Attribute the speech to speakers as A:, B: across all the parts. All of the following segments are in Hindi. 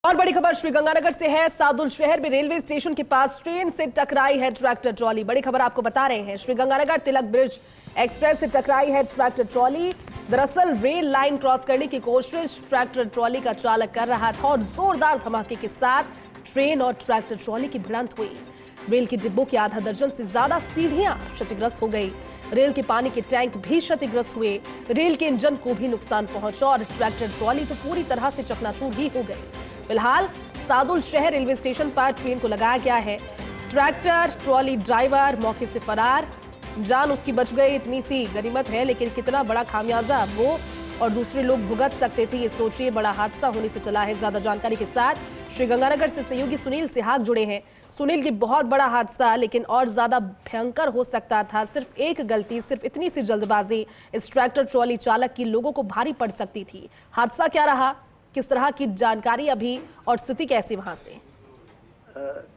A: और बड़ी खबर श्रीगंगानगर से है। सादुल शहर में रेलवे स्टेशन के पास ट्रेन से टकराई है ट्रैक्टर ट्रॉली। बड़ी खबर आपको बता रहे हैं, श्रीगंगानगर तिलक ब्रिज एक्सप्रेस से टकराई है ट्रैक्टर ट्रॉली। दरअसल रेल लाइन क्रॉस करने की कोशिश ट्रैक्टर ट्रॉली का चालक कर रहा था और जोरदार धमाके के साथ ट्रेन और ट्रैक्टर ट्रॉली की भिड़ंत हुई। रेल के डिब्बों की आधा दर्जन से ज्यादा सीढ़ियां क्षतिग्रस्त हो गई। रेल के पानी के टैंक भी क्षतिग्रस्त हुए। रेल के इंजन को भी नुकसान पहुंचा और ट्रैक्टर ट्रॉली तो पूरी तरह से चकनाचूर ही हो गई। फिलहाल सादुल शहर रेलवे स्टेशन पर ट्रेन को लगाया गया है। ट्रैक्टर ट्रॉली ड्राइवर मौके से फरार, जान उसकी बच गई, इतनी सी गनीमत है। लेकिन कितना बड़ा खामियाजा वो और दूसरे लोग भुगत सकते थे, ये सोचिए। बड़ा हादसा होने से चला है। ज्यादा जानकारी के साथ श्रीगंगानगर से सहयोगी सुनील सिहाग जुड़े हैं। सुनील, ये बहुत बड़ा हादसा, लेकिन और ज्यादा भयंकर हो सकता था। सिर्फ एक गलती, सिर्फ इतनी सी जल्दबाजी इस ट्रैक्टर ट्रॉली चालक की लोगों को भारी पड़ सकती थी। हादसा क्या रहा, किस तरह की जानकारी अभी और स्थिति कैसी वहां से?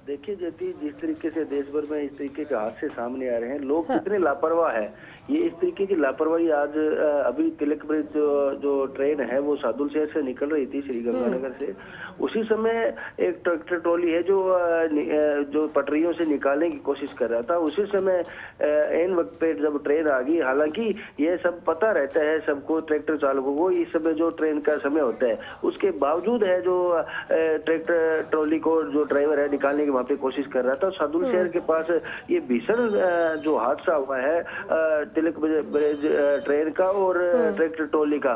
B: देखिए ज्योति, जिस तरीके से देश भर में इस तरीके के हादसे सामने आ रहे हैं, लोग कितने लापरवाह है। ये इस तरीके की लापरवाही आज अभी तिलक ब्रिज जो ट्रेन है वो सादुल शहर से निकल रही थी श्रीगंगानगर से। उसी समय एक ट्रैक्टर ट्रॉली है जो पटरियों से निकालने की कोशिश कर रहा था। उसी समय एन वक्त पे जब ट्रेन आ गई, हालांकि ये सब पता रहता है सबको, ट्रैक्टर चालकों को, इस समय जो ट्रेन का समय होता है, उसके बावजूद है जो ट्रैक्टर ट्रॉली को जो ड्राइवर है निकालने की वहां पे कोशिश कर रहा था। सादुल शहर के पास ये भीषण जो हादसा हुआ है तिलक ब्रिज ट्रेन का और ट्रैक्टर ट्रॉली का।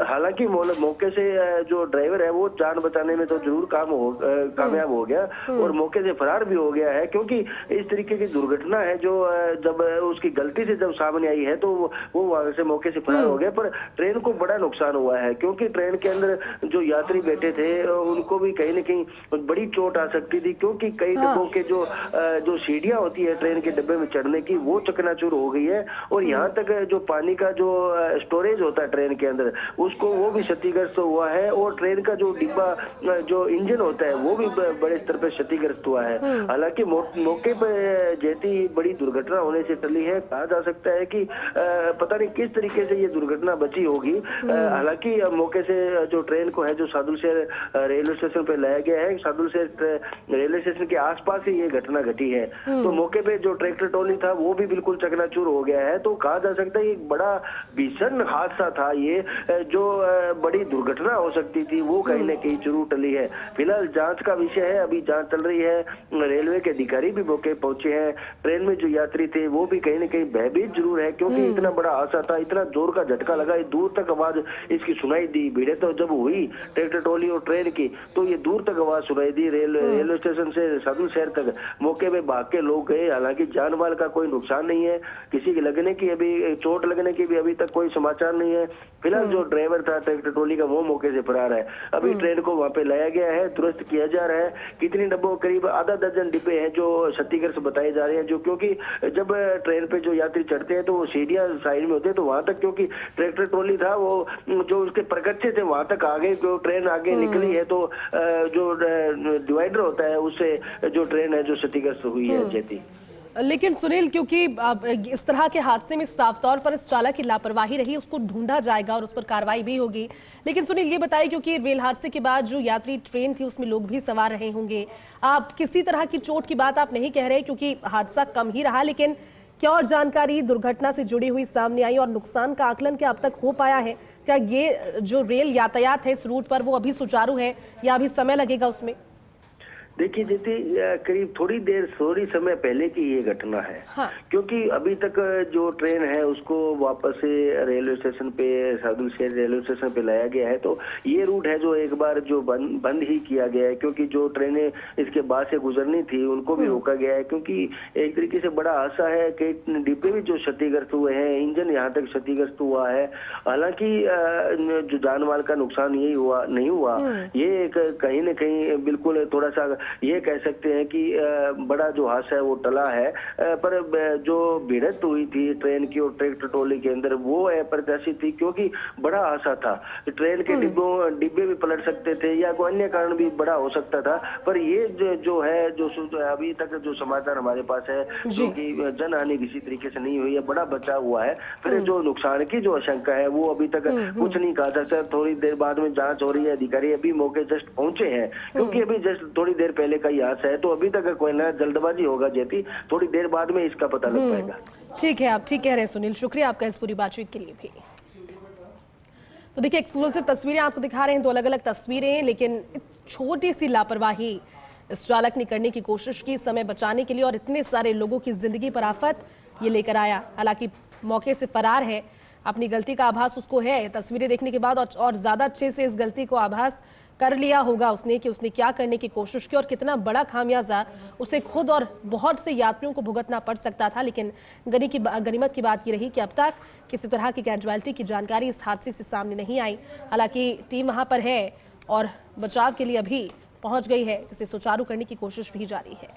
B: हालांकि मौके से जो ड्राइवर है वो जान बचाने में तो जरूर कामयाब हो गया और मौके से फरार भी हो गया है, क्योंकि इस तरीके की दुर्घटना है जो जब उसकी गलती से जब सामने आई है तो वो वहां से मौके से फरार हो गया। पर ट्रेन को बड़ा नुकसान हुआ है, क्योंकि ट्रेन के अंदर जो यात्री बैठे थे उनको भी कहीं न कहीं बड़ी चोट आ सकती थी, क्योंकि कई डब्बों के जो सीढ़ियां होती है ट्रेन के डब्बे में चढ़ने की, वो चकनाचूर हो गई है। और यहाँ तक जो पानी का जो स्टोरेज होता है ट्रेन के अंदर, उसको वो भी क्षतिग्रस्त हुआ है। और ट्रेन का जो डिब्बा जो इंजन होता है वो भी बड़े स्तर पर क्षतिग्रस्त हुआ है। हालांकि मौके पर जैसी बड़ी दुर्घटना होने से टली है। कहा जा सकता है कि पता नहीं किस तरीके से ये दुर्घटना बची होगी। हालांकि मौके से जो ट्रेन को है जो सादुल शहर रेलवे स्टेशन पे लाया गया है। सादुल शहर रेलवे स्टेशन के आसपास ही ये घटना घटी है। तो मौके पे जो ट्रैक्टर ट्रॉली था वो भी बिल्कुल चकनाचूर हो गया है। तो कहा जा सकता है एक बड़ा भीषण हादसा था ये, जो बड़ी दुर्घटना हो सकती थी वो कहीं न कहीं जरूर टली है। फिलहाल जांच का विषय है, अभी जांच चल रही है। रेलवे के अधिकारी भी मौके पहुंचे हैं। ट्रेन में जो यात्री थे वो भी कहीं न कहीं भयभीत जरूर है, क्योंकि इतना बड़ा हादसा था, इतना जोर का झटका लगा, दूर तक आवाज इसकी सुनाई दी। भीड़े तो जब हुई ट्रैक्टर ट्रॉली और ट्रेन की तो ये दूर तक आवाज सुनाई दी। रेलवे स्टेशन से सादुल शहर तक मौके पे भाग के लोग गए। हालांकि जान माल का कोई नुकसान नहीं है, किसी के लगने की अभी चोट लगने की भी अभी तक कोई समाचार नहीं है। फिलहाल जो ड्राइवर था ट्रैक्टर ट्रॉली का वो मौके से फरार है। अभी ट्रेन को वहां पे लाया गया है, दुरुस्त किया जा रहा है। कितनी डब्बों, करीब आधा दर्जन डिब्बे हैं जो क्षतिग्रस्त बताए जा रहे हैं, जो क्योंकि जब ट्रेन पे जो यात्री चढ़ते हैं तो वो सीढ़ियां साइड में होते हैं, तो वहां तक क्योंकि ट्रैक्टर ट्रॉली था वो जो उसके प्रकच्चे थे वहां तक आ गए। जो ट्रेन आगे निकली है तो जो डिवाइडर होता है उससे जो ट्रेन है जो क्षतिग्रस्त हुई है। जैती
A: लेकिन सुनील, क्योंकि इस तरह के हादसे में साफ तौर पर इस चालक की लापरवाही रही, उसको ढूंढा जाएगा और उस पर कार्रवाई भी होगी। लेकिन सुनील ये बताइए, क्योंकि रेल हादसे के बाद जो यात्री ट्रेन थी उसमें लोग भी सवार रहे होंगे, आप किसी तरह की चोट की बात आप नहीं कह रहे क्योंकि हादसा कम ही रहा, लेकिन क्या और जानकारी दुर्घटना से जुड़ी हुई सामने आई और नुकसान का आकलन क्या अब तक हो पाया है? क्या ये जो रेल यातायात है इस रूट पर वो अभी सुचारू है या अभी समय लगेगा उसमें?
B: देखिए जैसे करीब थोड़ी समय पहले की ये घटना है। हाँ। क्योंकि अभी तक जो ट्रेन है उसको वापस से रेलवे स्टेशन पे, सादुल शहर रेलवे स्टेशन पे लाया गया है। तो ये रूट है जो एक बार जो बंद ही किया गया है, क्योंकि जो ट्रेनें इसके बाद से गुजरनी थी उनको भी रोका गया है। क्योंकि एक तरीके से बड़ा हादसा है कि डिब्बे भी जो क्षतिग्रस्त हुए हैं, इंजन यहाँ तक क्षतिग्रस्त हुआ है। हालांकि जो जान माल का नुकसान नहीं हुआ, ये कहीं न कहीं बिल्कुल थोड़ा सा ये कह सकते हैं कि बड़ा जो हादसा है वो टला है। पर जो भिड़ंत हुई थी ट्रेन की और ट्रैक्टर ट्रॉली के अंदर वो अप्रत्याशित थी, क्योंकि बड़ा हादसा था। ट्रेन के डिब्बे भी पलट सकते थे या कोई अन्य कारण भी बड़ा हो सकता था। पर ये जो है जो अभी तक जो समाचार हमारे पास है जो कि जनहानि किसी तरीके से नहीं हुई है, बड़ा बचाव हुआ है। फिर जो नुकसान की जो आशंका है वो अभी तक कुछ नहीं कहा जा सकता। थोड़ी देर बाद में जांच हो रही है, अधिकारी अभी मौके जस्ट पहुंचे हैं, क्योंकि अभी जस्ट थोड़ी देर पहले का ही हादसा है, तो अभी तक कोई ना जल्दबाजी होगा जेती, थोड़ी देर बाद में इसका पता लग पाएगा।
A: ठीक है, आप ठीक कह रहे हैं सुनील, शुक्रिया आपका इस पूरी बातचीत के लिए भी। तो देखिए एक्सक्लूसिव तस्वीरें आपको दिखा रहे हैं, दो अलग अलग तस्वीरें, लेकिन छोटी सी लापरवाही इस चालक ने करने की कोशिश की समय बचाने के लिए और इतने सारे लोगों की जिंदगी पर आफत ये लेकर आया। हालांकि मौके से फरार है, अपनी गलती का आभास उसको है तस्वीरें देखने के बाद, और ज्यादा अच्छे से इस गलती को आभास कर लिया होगा उसने कि उसने क्या करने की कोशिश की और कितना बड़ा खामियाजा उसे खुद और बहुत से यात्रियों को भुगतना पड़ सकता था। लेकिन गनीमत की बात ये रही कि अब तक किसी तरह की कैजुअलिटी की जानकारी इस हादसे से सामने नहीं आई। हालांकि टीम वहां पर है और बचाव के लिए अभी पहुंच गई है, इसे सुचारू करने की कोशिश भी जारी है।